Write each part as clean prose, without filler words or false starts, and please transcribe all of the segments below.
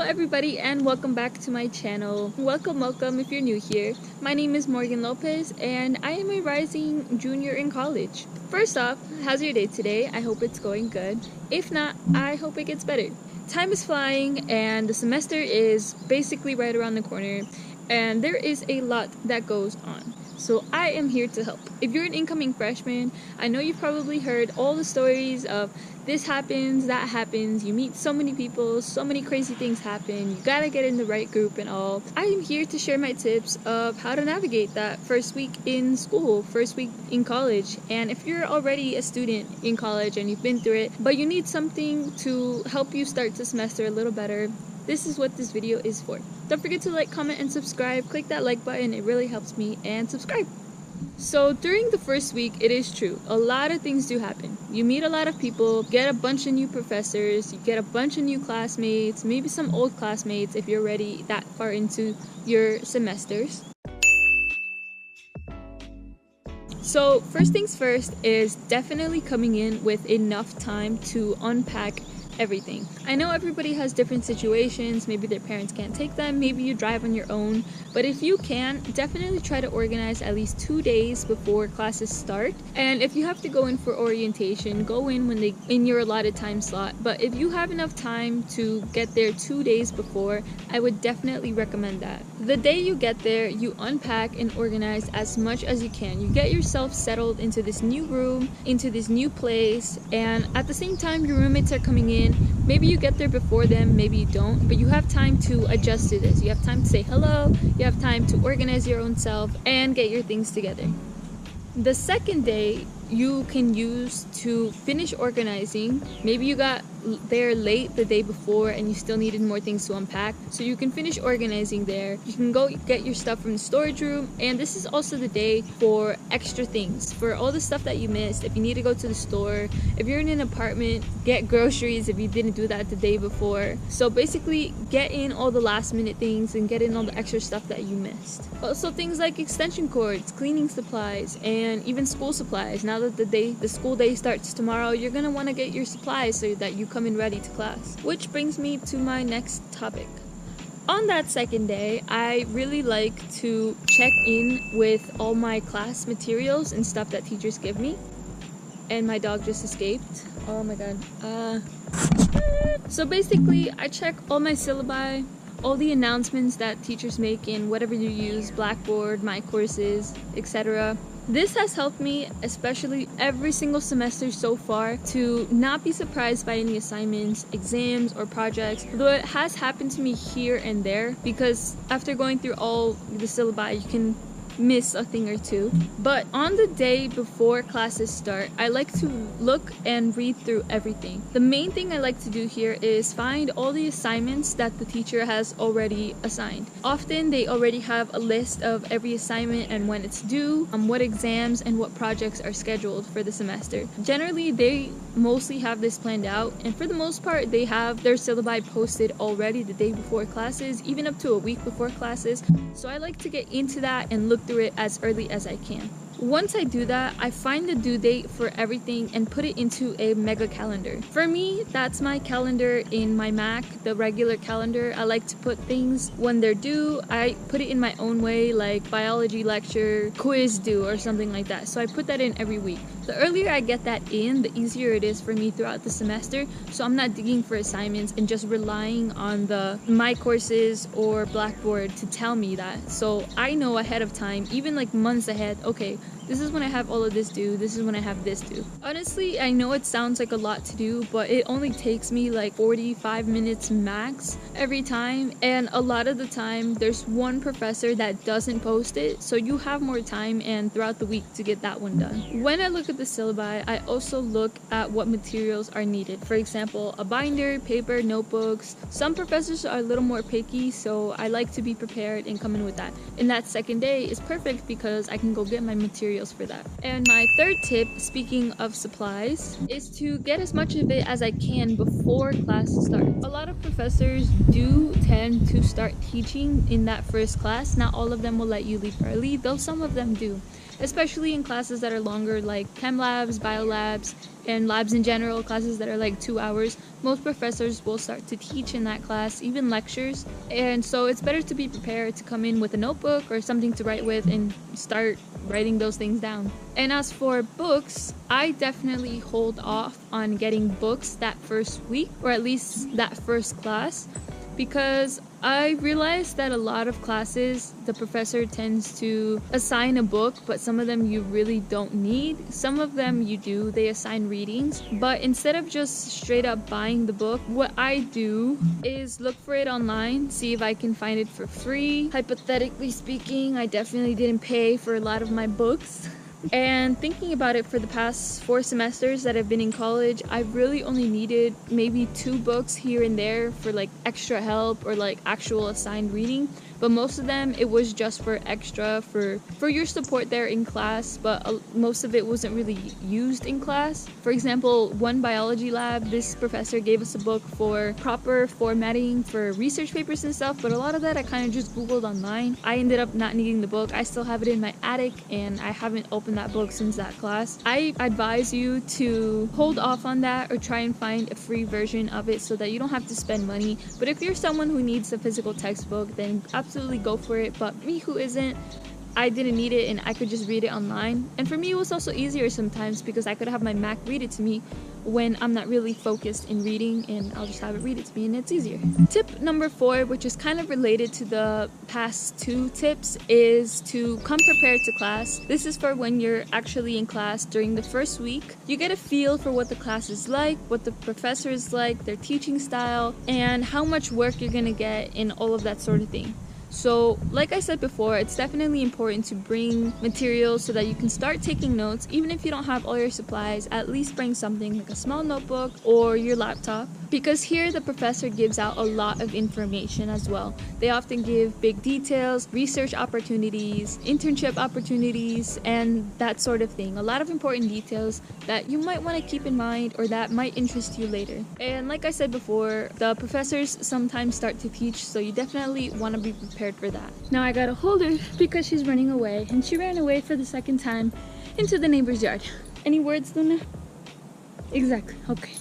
everybody, and welcome back to my channel. Welcome if you're new here. My name is Morgan.Lopez and I am a rising junior in college. First off, how's your day today? I hope it's going good. If not, I hope it gets better. Time is flying and the semester is basically right around the corner, and there is a lot that goes on. So I am here to help. If you're an incoming freshman, I know you've probably heard all the stories of this happens, that happens, you meet so many people, so many crazy things happen, you gotta get in the right group and all. I am here to share my tips of how to navigate that first week in school, first week in college. And if you're already a student in college and you've been through it, but you need something to help you start the semester a little better, this is what this video is for. Don't forget to like, comment, and subscribe. Click that like button, it really helps me, and subscribe. So during the first week, it is true, a lot of things do happen. You meet a lot of people, get a bunch of new professors, you get a bunch of new classmates, maybe some old classmates if you're already that far into your semesters. So first things first is definitely coming in with enough time to unpack everything. I know everybody has different situations, maybe their parents can't take them, maybe you drive on your own, but if you can, definitely try to organize at least 2 days before classes start. And if you have to go in for orientation, go in when in your allotted time slot. But if you have enough time to get there 2 days before, I would definitely recommend that. The day you get there, you unpack and organize as much as you can. You get yourself settled into this new room, into this new place, and at the same time your roommates are coming in. Maybe you get there before them, maybe you don't, but you have time to adjust to this. You have time to say hello, you have time to organize your own self and get your things together. The second day you can use to finish organizing. Maybe you got there late the day before and you still needed more things to unpack, so you can finish organizing there. You can go get your stuff from the storage room, and this is also the day for extra things, for all the stuff that you missed. If you need to go to the store, if you're in an apartment, get groceries if you didn't do that the day before. So basically get in all the last minute things and get in all the extra stuff that you missed. Also things like extension cords, cleaning supplies, and even school supplies. Now that the school day starts tomorrow, you're gonna want to get your supplies so that you come in ready to class. Which brings me to my next topic. On that second day, I really like to check in with all my class materials and stuff that teachers give me. And my dog just escaped. Oh my god. So basically, I check all my syllabi, all the announcements that teachers make in whatever you use, Blackboard, my courses, etc. This has helped me, especially every single semester so far, to not be surprised by any assignments, exams, or projects, though it has happened to me here and there, because after going through all the syllabi, you can miss a thing or two. But on the day before classes start, I like to look and read through everything. The main thing I like to do here is find all the assignments that the teacher has already assigned. Often they already have a list of every assignment and when it's due, what exams and what projects are scheduled for the semester. Generally, they mostly have this planned out, and for the most part, they have their syllabi posted already the day before classes, even up to a week before classes. So I like to get into that and look through it as early as I can. Once I do that, I find the due date for everything and put it into a mega calendar. For me, that's my calendar in my Mac, the regular calendar. I like to put things when they're due. I put it in my own way, like biology lecture, quiz due, or something like that. So I put that in every week. The earlier I get that in, the easier it is for me throughout the semester. So I'm not digging for assignments and just relying on my courses or Blackboard to tell me that. So I know ahead of time, even like months ahead, okay, this is when I have all of this due, this is when I have this due. Honestly, I know it sounds like a lot to do, but it only takes me like 45 minutes max every time, and a lot of the time there's one professor that doesn't post it, so you have more time and throughout the week to get that one done. When I look at the syllabi, I also look at what materials are needed. For example, a binder, paper, notebooks. Some professors are a little more picky, so I like to be prepared and come in with that. And that second day is perfect because I can go get my materials for that. And my third tip, speaking of supplies, is to get as much of it as I can before class starts. A lot of professors do tend to start teaching in that first class. Not all of them will let you leave early, though some of them do. especially in classes that are longer, like chem labs, bio labs, and labs in general, classes that are like 2 hours. Most professors will start to teach in that class, even lectures, and so it's better to be prepared to come in with a notebook or something to write with and start writing those things down. And as for books, I definitely hold off on getting books that first week, or at least that first class, because I realized that a lot of classes, the professor tends to assign a book, but some of them you really don't need. Some of them you do, they assign readings. But instead of just straight up buying the book, what I do is look for it online, see if I can find it for free. Hypothetically speaking, I definitely didn't pay for a lot of my books. And thinking about it, for the past 4 semesters that I've been in college, I've really only needed maybe 2 books here and there for like extra help or like actual assigned reading. But most of them, it was just for extra, for your support there in class, but most of it wasn't really used in class. For example, one biology lab, this professor gave us a book for proper formatting for research papers and stuff, but a lot of that I kind of just Googled online. I ended up not needing the book. I still have it in my attic, and I haven't opened that book since that class. I advise you to hold off on that or try and find a free version of it so that you don't have to spend money. But if you're someone who needs a physical textbook, then absolutely go for it. But me, who isn't, I didn't need it and I could just read it online. And for me, it was also easier sometimes because I could have my Mac read it to me when I'm not really focused in reading, and I'll just have it read it to me and it's easier. Tip number 4, which is kind of related to the past 2 tips, is to come prepared to class. This is for when you're actually in class during the first week. You get a feel for what the class is like, what the professor is like, their teaching style, and how much work you're gonna get and all of that sort of thing. So, like I said before, it's definitely important to bring materials so that you can start taking notes. Even if you don't have all your supplies, at least bring something like a small notebook or your laptop, because here the professor gives out a lot of information as well. They often give big details, research opportunities, internship opportunities, and that sort of thing. A lot of important details that you might want to keep in mind or that might interest you later. And like I said before, the professors sometimes start to teach, so you definitely want to be prepared for that. Now I gotta hold her because she's running away, and she ran away for the 2nd time into the neighbor's yard. Any words, Luna? Exactly, okay.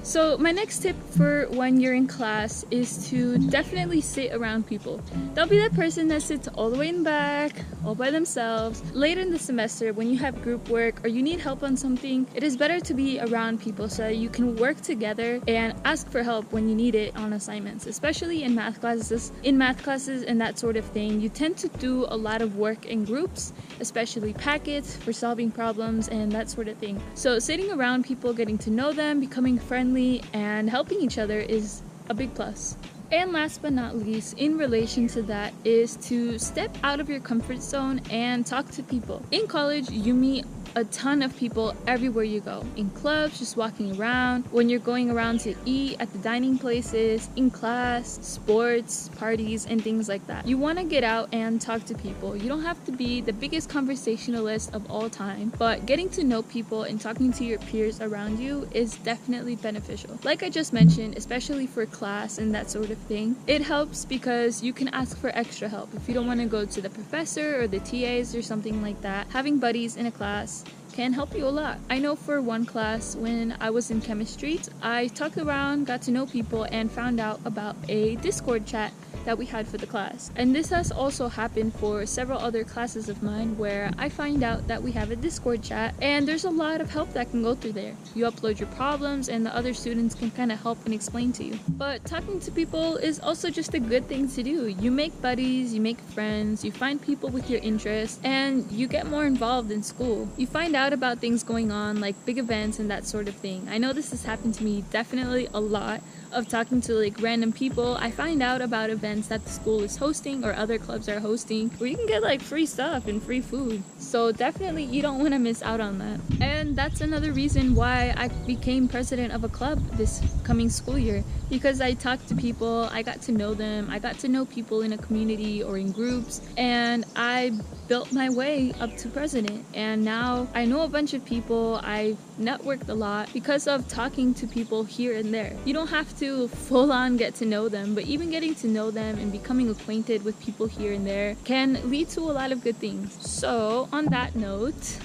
So my next tip for when you're in class is to definitely sit around people. Don't be that person that sits all the way in the back, all by themselves. Later in the semester, when you have group work or you need help on something, it is better to be around people so that you can work together and ask for help when you need it on assignments, especially in math classes. In math classes and that sort of thing, you tend to do a lot of work in groups, especially packets for solving problems and that sort of thing. So sitting around people, getting to know them, becoming friendly, and helping each other is a big plus. And last but not least, in relation to that, is to step out of your comfort zone and talk to people. In college, you meet a ton of people everywhere you go. In clubs, just walking around, when you're going around to eat at the dining places, in class, sports, parties, and things like that. You want to get out and talk to people. You don't have to be the biggest conversationalist of all time, but getting to know people and talking to your peers around you is definitely beneficial. Like I just mentioned, especially for class and that sort of thing, it helps because you can ask for extra help. If you don't want to go to the professor or the TAs or something like that, having buddies in a class can help you a lot. I know for one class when I was in chemistry, I talked around, got to know people, and found out about a Discord chat that we had for the class. And this has also happened for several other classes of mine where I find out that we have a Discord chat and there's a lot of help that can go through there. You upload your problems and the other students can kind of help and explain to you. But talking to people is also just a good thing to do. You make buddies, you make friends, you find people with your interests, and you get more involved in school. You find out about things going on like big events and that sort of thing. I know this has happened to me definitely a lot, of talking to like random people. I find out about events that the school is hosting or other clubs are hosting where you can get like free stuff and free food. So definitely you don't want to miss out on that. And that's another reason why I became president of a club this upcoming school year, because I talked to people, I got to know them, I got to know people in a community or in groups, and I built my way up to president. And now I know a bunch of people, I've networked a lot because of talking to people here and there. You don't have to full on get to know them, but even getting to know them and becoming acquainted with people here and there can lead to a lot of good things. So on that note,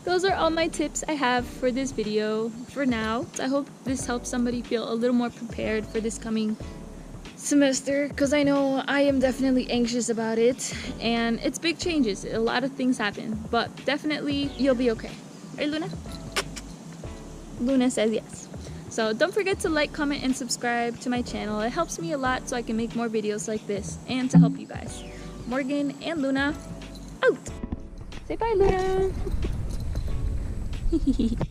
those are all my tips I have for this video for now. I hope this helps somebody feel a little more prepared for this coming semester, because I know I am definitely anxious about it, and it's big changes. A lot of things happen, but definitely you'll be okay. Right, Luna? Luna says yes. So don't forget to like, comment, and subscribe to my channel. It helps me a lot so I can make more videos like this and to help you guys. Morgan and Luna out. Say bye, Luna. Hehehe